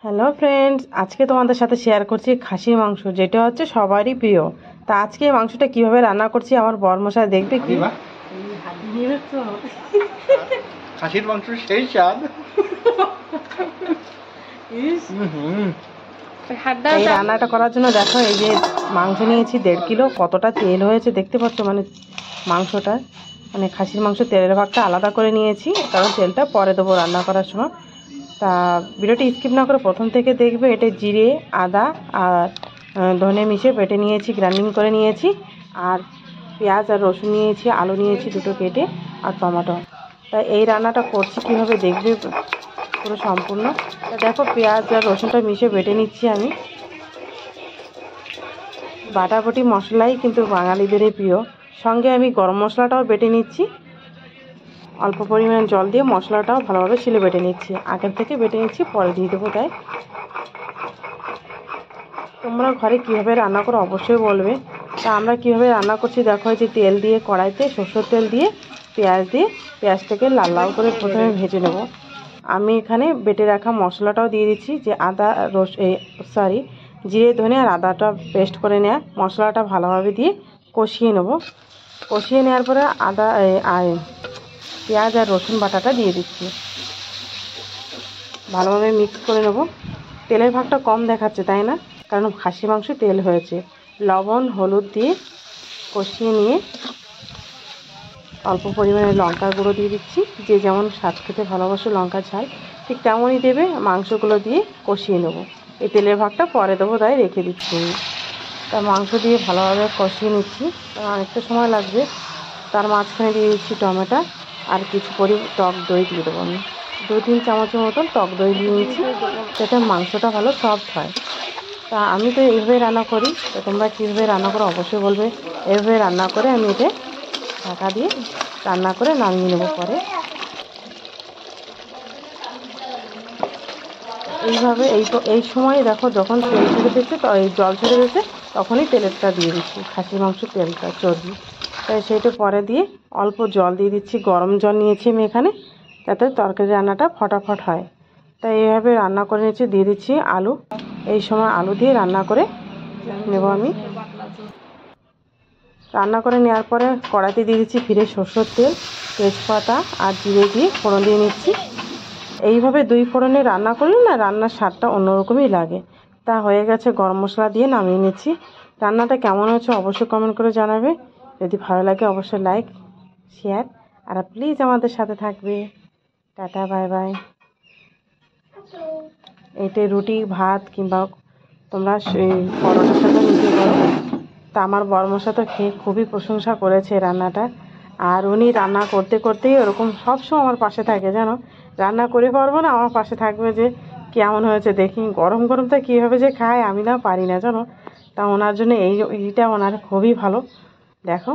Hello friends, আজকে তোমাদের সাথে শেয়ার করছি খাসির মাংস, যেটা হচ্ছে সবারই প্রিয়। তা আজকে এই মাংসটা কিভাবে রান্না করছি আমার বরমশাই দেখবে কি। খাসির মাংস সেই স্বাদ। এই রান্নাটা করার জন্য দেখো, এই যে মাংস নিয়েছি 1.5 কিলো, কতটা তেল হয়েছে দেখতে পাচ্ছ। মানে মাংসটা, মানে খাসির মাংস তেলের ভাগটা আলাদা করে নিয়েছি, কারণ তেলটা পরে দেবো রান্না করার সময়। তা ভিডিওটি স্কিপ না করে প্রথম থেকে দেখবে। এটা জিরে, আদা আর ধনে মিশিয়ে বেটে নিয়েছি, গ্রাইন্ডিং করে নিয়েছি। আর পেঁয়াজ আর রসুন নিয়েছি, আলু নিয়েছি দুটো কেটে, আর টমেটো। তা এই রান্নাটা করছি কীভাবে দেখবে পুরো সম্পূর্ণ। তা দেখো, পেঁয়াজ আর রসুনটা মিশিয়ে বেটে নিচ্ছি আমি। বাটাবাটি মশলাই কিন্তু বাঙালিদেরই প্রিয়। সঙ্গে আমি গরম মশলাটাও বেটে নিচ্ছি। অল্প পরিমাণ জল দিয়ে মশলাটাও ভালোভাবে শিলে বেটে নিচ্ছি। আগের থেকে বেটে নিচ্ছি, পরে দিয়ে দেবো। তাই তোমরা ঘরে কীভাবে রান্না করো অবশ্যই বলবে। তা আমরা কীভাবে রান্না করছি দেখো, যে তেল দিয়ে কড়াইতে সরষের তেল দিয়ে পেঁয়াজটাকে লাল লাল করে প্রথমে ভেজে নেব। আমি এখানে বেটে রাখা মশলাটাও দিয়ে দিচ্ছি, যে আদা জিরে ধনে আর আদাটা পেস্ট করে নেওয়া মশলাটা ভালোভাবে দিয়ে কষিয়ে নেব। কষিয়ে নেওয়ার পরে পেঁয়াজ আর রসুন বাটাটা দিয়ে দিচ্ছি, ভালোভাবে মিক্স করে নেব। তেলের ভাগটা কম দেখাচ্ছে তাই না, কারণ খাসি মাংস তেল হয়েছে। লবণ হলুদ দিয়ে কষিয়ে নিয়ে অল্প পরিমাণে লঙ্কার গুঁড়ো দিয়ে দিচ্ছি। যে যেমন স্বাদ খেতে ভালোবাসে লঙ্কার ঝাল, ঠিক তেমনই দেবে। মাংসগুলো দিয়ে কষিয়ে নেব। এই তেলের ভাগটা পরে দেবো, তাই রেখে দিচ্ছি আমি। তা মাংস দিয়ে ভালোভাবে কষিয়ে নিচ্ছি, অনেকটা সময় লাগবে। তার মাঝখানে দিয়ে দিচ্ছি টমেটো আর কিছু টক দই দিয়ে দেবো আমি। 2-3 চামচের মতন টক দই দিয়ে নিচ্ছি, যাতে মাংসটা ভালো সফট হয়। তা আমি তো এইভাবে রান্না করি, তো তোমরা কীভাবে রান্না করো অবশ্যই বলবে। এইভাবে রান্না করে আমি এটা ঢাকা দিয়ে রান্না করে নামিয়ে নেব। পরে এইভাবে এই সময় দেখো, যখন তেল ছেড়ে দিচ্ছে, তো এই জল ছেড়ে দিচ্ছে, তখনই তেলেরটা দিয়ে দিচ্ছি, খাসির মাংস তেলটা চর্বি। তাই সেইটা পরে দিয়ে অল্প জল দিয়ে দিচ্ছি, গরম জল নিয়েছি আমি এখানে, যাতে তরকারি রান্নাটা ফটাফট হয়। তাই এইভাবে রান্না করে নিচ্ছি। দিয়ে দিচ্ছি আলু। এই সময় আলু দিয়ে রান্না করে নেব আমি। রান্না করে নেওয়ার পরে কড়াইতে দিয়ে দিচ্ছি ফিরে সরষের তেল, তেজপাতা আর জিরে দিয়ে ফোড়ন দিয়ে নিচ্ছি। এইভাবে 2 ফোড়নে রান্না করলে না, রান্নার স্বাদটা অন্যরকমই লাগে। তা হয়ে গেছে, গরম মশলা দিয়ে নামিয়ে নিচ্ছি। রান্নাটা কেমন হয়েছে অবশ্যই কমেন্ট করে জানাবে। যদি ভালো লাগে অবশ্যই লাইক, শেয়ার আর প্লিজ আমাদের সাথে থাকবে। Tata, bye bye. এতে রুটি, ভাত কিংবা তোমরা পরোটার সাথে নিতে পারো। তা আমার বরমশা তো খেয়ে খুবই প্রশংসা করেছে রান্নাটা। আর উনি রান্না করতে করতেই ওরকম সবসময় আমার পাশে থাকে, জানো। রান্না করে পারবো না, আমার পাশে থাকবে যে কেমন হয়েছে দেখি। গরম গরমটা কীভাবে যে খায় আমি না পারি না, জানো। তা ওনার জন্য এইটা ওনার খুবই ভালো। দেখো।